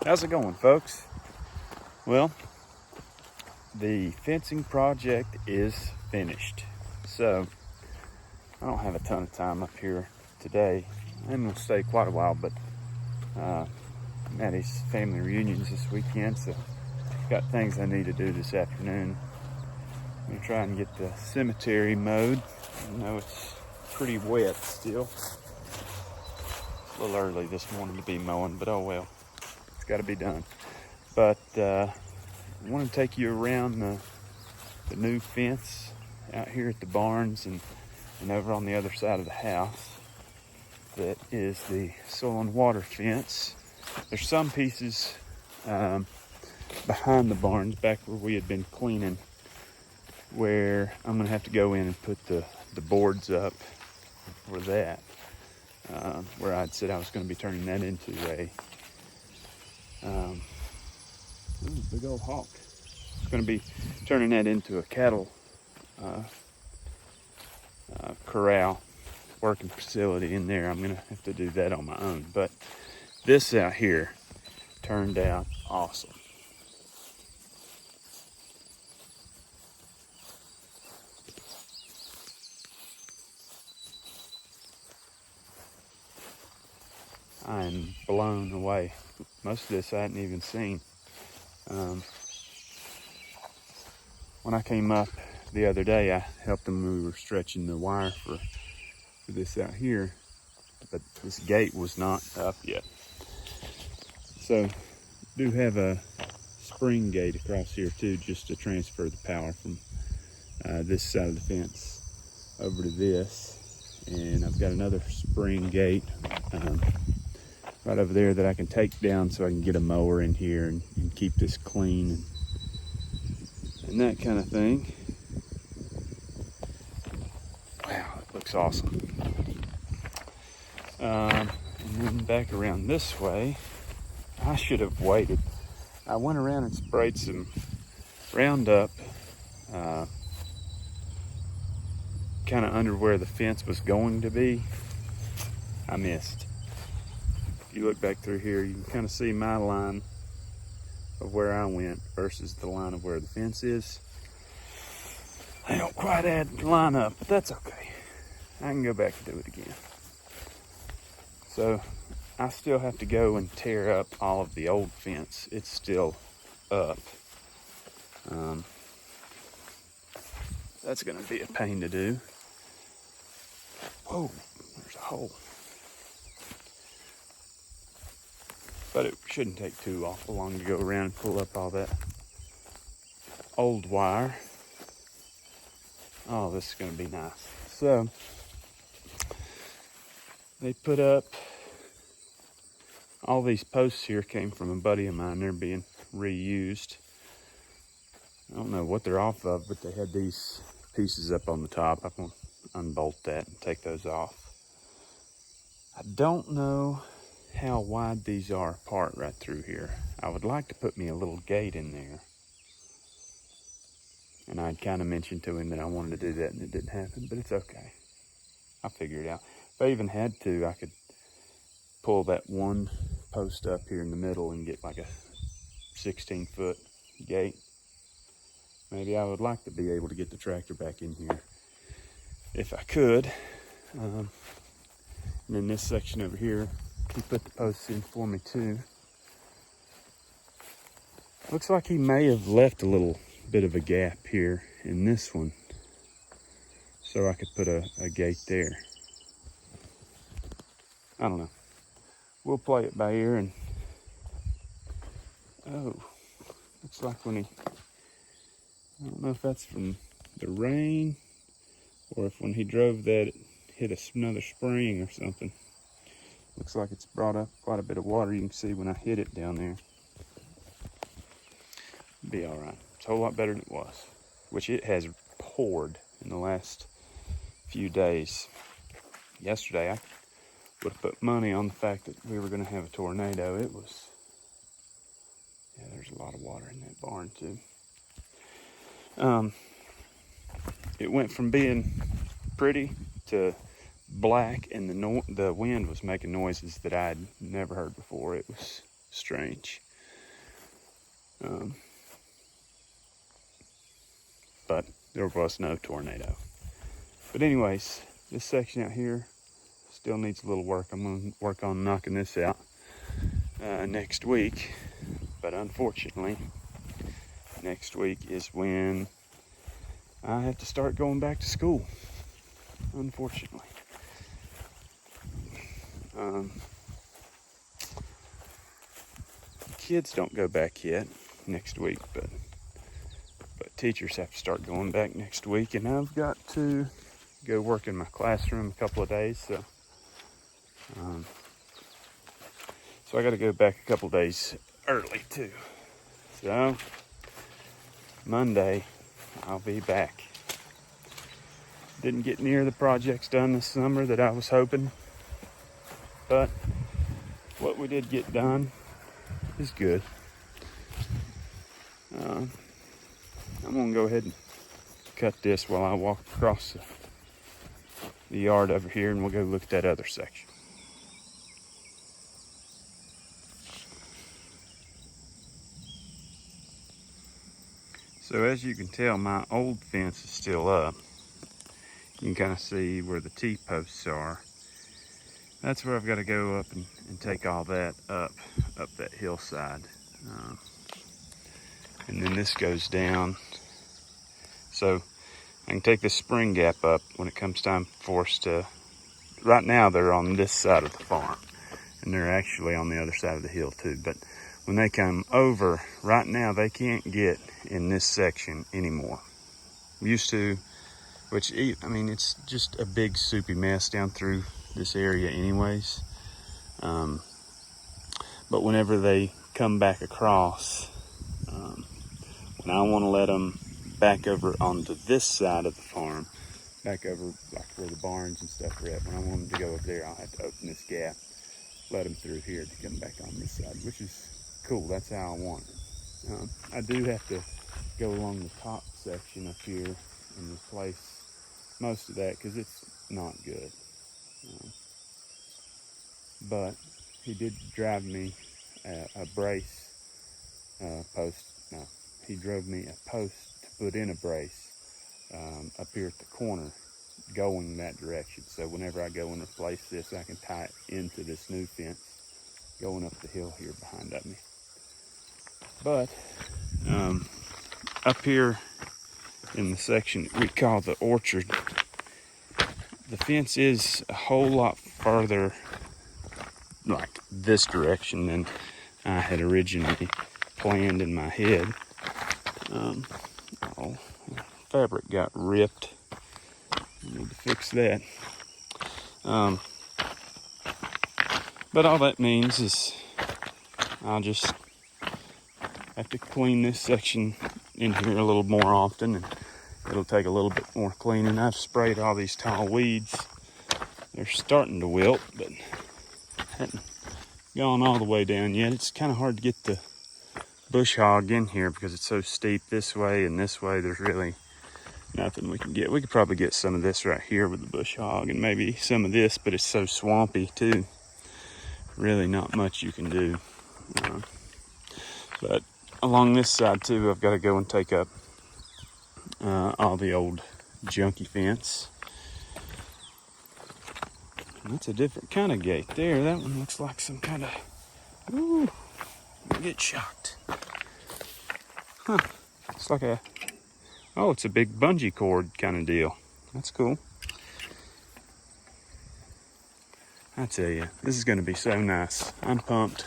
How's it going, folks? Well, the fencing project is finished. So, I don't have a ton of time up here today. I'm going to stay quite a while, but Maddie's family reunions this weekend, so got things I need to do this afternoon. I'm going to try and get the cemetery mowed. I know it's pretty wet still. A little early this morning to be mowing, but oh well. It's got to be done. But I want to take you around the new fence out here at the barns and over on the other side of the house. That is the soil and water fence. There's some pieces behind the barns back where we had been cleaning where I'm going to have to go in and put the boards up for that. Where I'd said I was going to be turning that into a big old hawk. I'm going to be turning that into a cattle corral working facility in there. I'm going to have to do that on my own. But this out here turned out awesome. I'm blown away. Most of this I hadn't even seen. When I came up the other day, I helped them when we were stretching the wire for this out here, but this gate was not up yet. So, do have a spring gate across here too, just to transfer the power from this side of the fence over to this. And I've got another spring gate right over there that I can take down so I can get a mower in here and keep this clean and that kind of thing. Wow, it looks awesome. And then back around this way, I should have waited. I went around and sprayed some Roundup kind of under where the fence was going to be. I missed. If you look back through here, you can kind of see my line of where I went versus the line of where the fence is. I don't quite add the line up, but that's okay. I can go back and do it again. So I still have to go and tear up all of the old fence. It's still up. That's gonna be a pain to do. Whoa, there's a hole. But it shouldn't take too awful long to go around and pull up all that old wire. Oh, this is gonna be nice. So, they put up, all these posts here came from a buddy of mine. They're being reused. I don't know what they're off of, but they had these pieces up on the top. I'm gonna unbolt that and take those off. I don't know how wide these are apart right through here. I would like to put me a little gate in there. And I'd kind of mentioned to him that I wanted to do that and it didn't happen, but it's okay. I'll figure it out. If I even had to, I could pull that one post up here in the middle and get like a 16-foot gate. Maybe I would like to be able to get the tractor back in here if I could. And then this section over here, he put the posts in for me too. Looks like he may have left a little bit of a gap here in this one so I could put a gate there. I don't know. We'll play it by ear. And oh, looks like when he, I don't know if that's from the rain or if when he drove that it hit another spring or something. Looks like it's brought up quite a bit of water. You can see when I hit it down there. Be all right. It's a whole lot better than it was, which it has poured in the last few days. Yesterday, I would have put money on the fact that we were going to have a tornado. It was, yeah, there's a lot of water in that barn too. It went from being pretty to black, and the wind was making noises that I'd never heard before. It was strange. But there was no tornado. But anyways, this section out here still needs a little work. I'm going to work on knocking this out next week. But unfortunately, next week is when I have to start going back to school. Unfortunately. Kids don't go back yet next week, but teachers have to start going back next week, and I've got to go work in my classroom a couple of days, so I got to go back a couple of days early too. So Monday I'll be back. Didn't get near the projects done this summer that I was hoping, but what we did get done is good. I'm gonna go ahead and cut this while I walk across the yard over here, and we'll go look at that other section. So as you can tell, my old fence is still up. You can kind of see where the T-posts are. That's where I've got to go up and take all that up that hillside. And then this goes down. So I can take this spring gap up when it comes time for us to, right now they're on this side of the farm, and they're actually on the other side of the hill too. But when they come over, right now they can't get in this section anymore. Used to, which, I mean, it's just a big soupy mess down through this area anyways. But whenever they come back across, when I want to let them back over onto this side of the farm, back over like where the barns and stuff are at, when I want them to go over there, I'll have to open this gap, let them through here to come back on this side, which is cool. That's how I want it. I do have to go along the top section up here and replace most of that because it's not good. But he did drive me a brace post. No, he drove me a post to put in a brace up here at the corner going that direction. So whenever I go and replace this, I can tie it into this new fence going up the hill here behind me. But up here in the section that we call the orchard, the fence is a whole lot farther like this direction than I had originally planned in my head. Fabric got ripped. I need to fix that. But all that means is I'll just have to clean this section in here a little more often, and it'll take a little bit more cleaning. I've sprayed all these tall weeds. They're starting to wilt, but hadn't gone all the way down yet. It's kind of hard to get the bush hog in here because it's so steep this way and this way. There's really nothing we can get. We could probably get some of this right here with the bush hog and maybe some of this, but it's so swampy too. Really not much you can do. But along this side too, I've got to go and take up all the old junky fence. And that's a different kind of gate there. That one looks like some kind of, ooh, I get shocked. Huh, it's like a, oh, it's a big bungee cord kind of deal. That's cool. I tell you, this is going to be so nice. I'm pumped.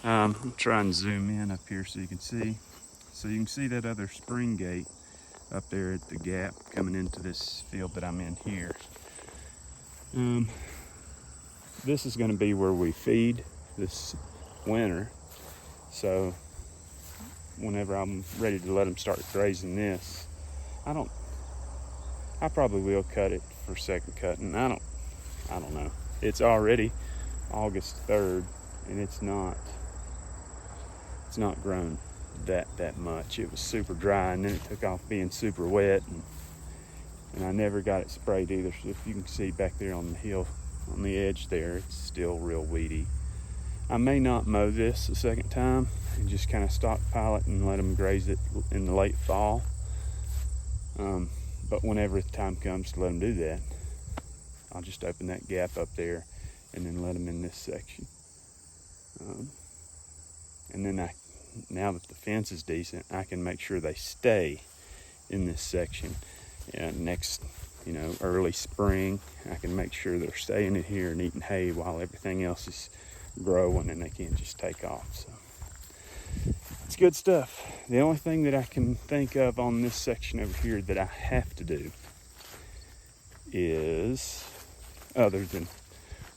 I'll try and zoom in up here so you can see. So you can see that other spring gate up there at the gap coming into this field that I'm in here. This is going to be where we feed this winter. So whenever I'm ready to let them start grazing this, I probably will cut it for second cutting. I don't know. It's already August 3rd and it's not grown that much. It was super dry and then it took off being super wet, and I never got it sprayed either. So if you can see back there on the hill, on the edge there, it's still real weedy. I may not mow this a second time and just kind of stockpile it and let them graze it in the late fall. But whenever the time comes to let them do that, I'll just open that gap up there and then let them in this section. And then now that the fence is decent, I can make sure they stay in this section. And next, early spring, I can make sure they're staying in here and eating hay while everything else is growing and they can't just take off. So it's good stuff. The only thing that I can think of on this section over here that I have to do is, other than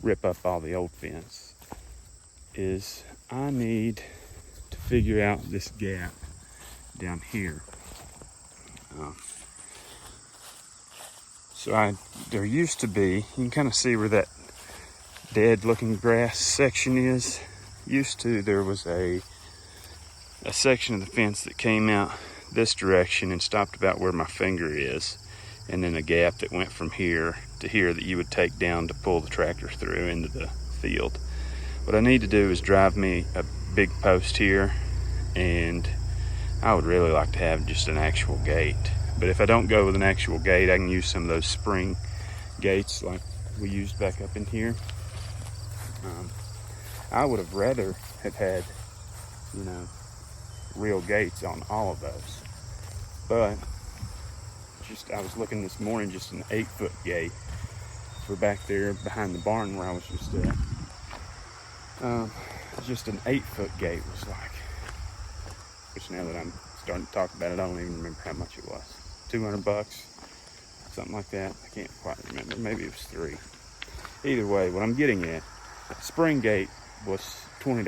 rip up all the old fence, is I need to figure out this gap down here. There used to be, you can kind of see where that dead looking grass section is. There was a section of the fence that came out this direction and stopped about where my finger is, and then a gap that went from here to here that you would take down to pull the tractor through into the field. What I need to do is drive me a big post here, and I would really like to have just an actual gate. But if I don't go with an actual gate, I can use some of those spring gates like we used back up in here. I would have rather have had, real gates on all of those. But I was looking this morning, just an 8-foot gate for back there behind the barn where I was just at. Just an 8-foot gate was like, which now that I'm starting to talk about it, I don't even remember how much it was. $200, something like that. I can't quite remember. Maybe it was $3. Either way, what I'm getting at, spring gate was $20.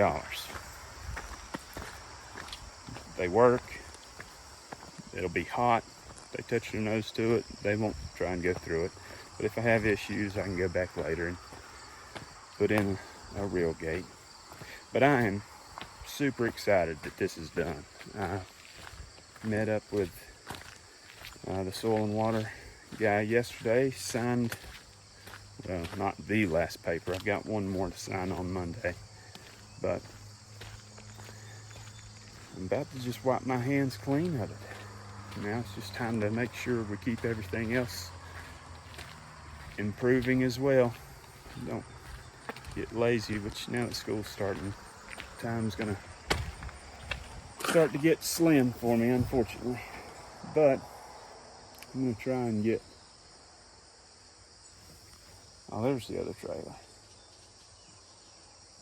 They work. It'll be hot. They touch their nose to it, they won't try and go through it. But if I have issues, I can go back later and put in a real gate. But I am super excited that this is done. I met up with the soil and water guy yesterday, signed, well, not the last paper. I've got one more to sign on Monday. But I'm about to just wipe my hands clean of it. Now it's just time to make sure we keep everything else improving as well. Don't get lazy, which now that school's starting, time's gonna start to get slim for me, unfortunately. But I'm gonna try and get, oh, there's the other trailer.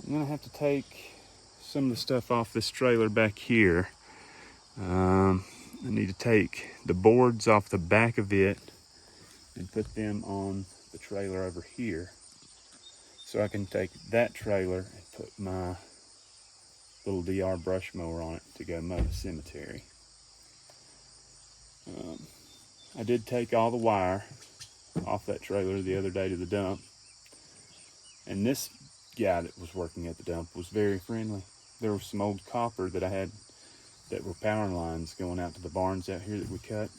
I'm gonna have to take some of the stuff off this trailer back here. I need to take the boards off the back of it and put them on the trailer over here, so I can take that trailer and put my little DR brush mower on it to go mow the cemetery. I did take all the wire off that trailer the other day to the dump, and this guy that was working at the dump was very friendly. There was some old copper that I had that were power lines going out to the barns out here that we cut.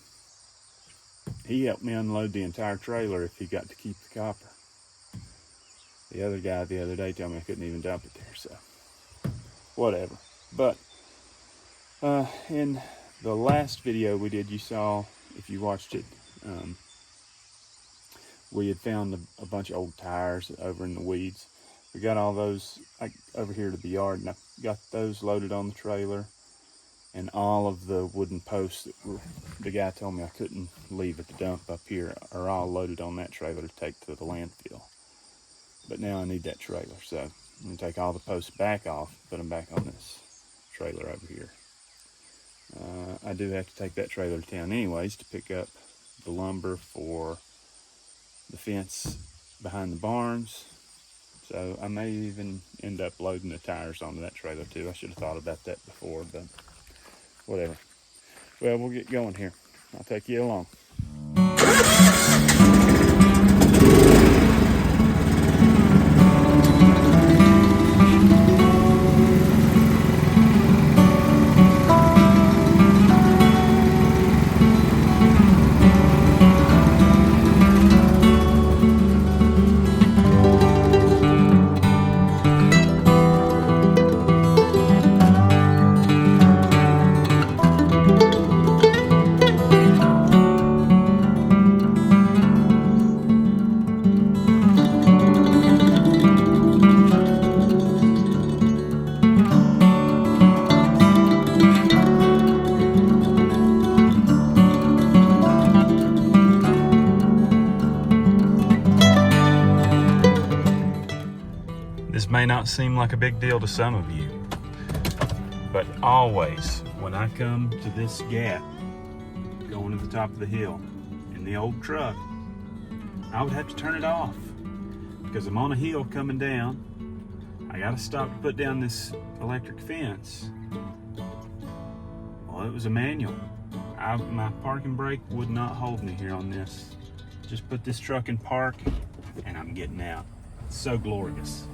He helped me unload the entire trailer if he got to keep the copper. The other guy the other day told me I couldn't even dump it there, so whatever. But in the last video we did, you saw, if you watched it, we had found a bunch of old tires over in the weeds. We got all those over here to the yard, and I got those loaded on the trailer. And all of the wooden posts that the guy told me I couldn't leave at the dump up here are all loaded on that trailer to take to the landfill. But now I need that trailer, so I'm going to take all the posts back off, put them back on this trailer over here. I do have to take that trailer to town anyways to pick up the lumber for the fence behind the barns. So I may even end up loading the tires onto that trailer too. I should have thought about that before, but whatever. Well, we'll get going here. I'll take you along. may not seem like a big deal to some of you, but always when I come to this gap going to the top of the hill in the old truck, I would have to turn it off because I'm on a hill coming down. I gotta stop to put down this electric fence. Well, it was a manual. My parking brake would not hold me here on this. Just put this truck in park and I'm getting out. It's so glorious.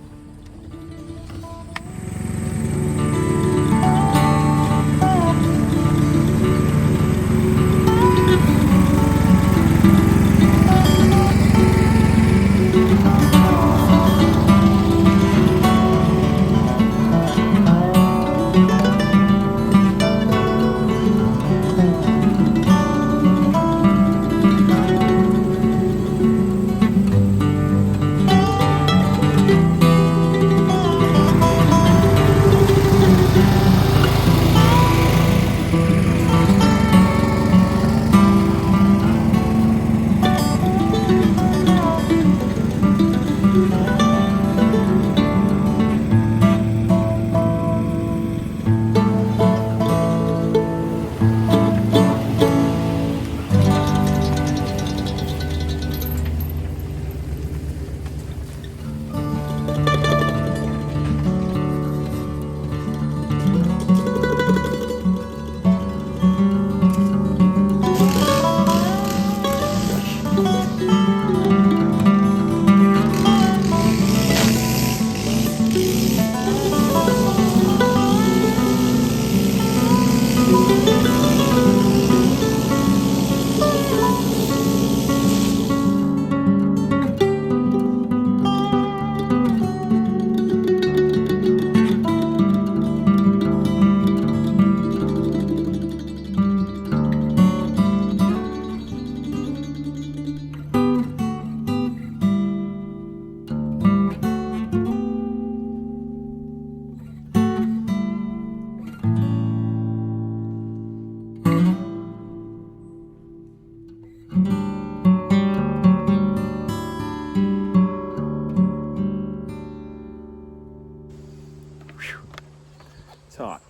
It's hot.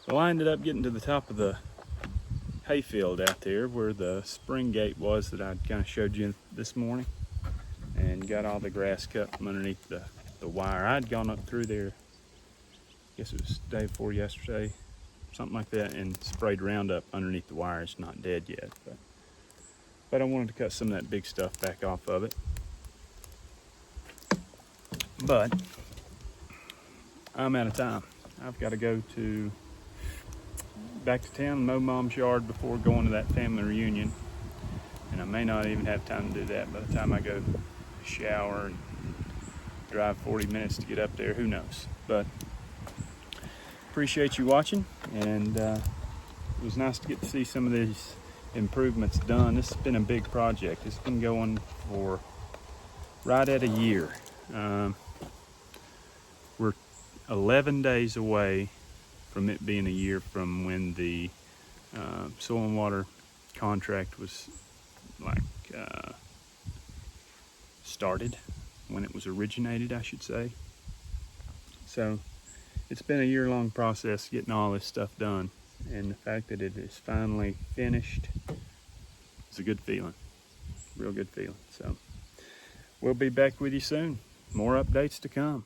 Well, I ended up getting to the top of the hayfield out there where the spring gate was that I kind of showed you this morning, and got all the grass cut from underneath the wire. I'd gone up through there, I guess it was the day before yesterday, something like that, and sprayed Roundup underneath the wire. It's not dead yet, but I wanted to cut some of that big stuff back off of it. But I'm out of time. I've got to go back to town and mow Mom's yard before going to that family reunion. And I may not even have time to do that by the time I go shower and drive 40 minutes to get up there. Who knows? But appreciate you watching, and it was nice to get to see some of these improvements done. This has been a big project. It's been going for right at a year. We're 11 days away from it being a year from when the soil and water contract was started, when it was originated, I should say. So it's been a year-long process getting all this stuff done, and the fact that it is finally finished is a good feeling, real good feeling. So we'll be back with you soon. More updates to come.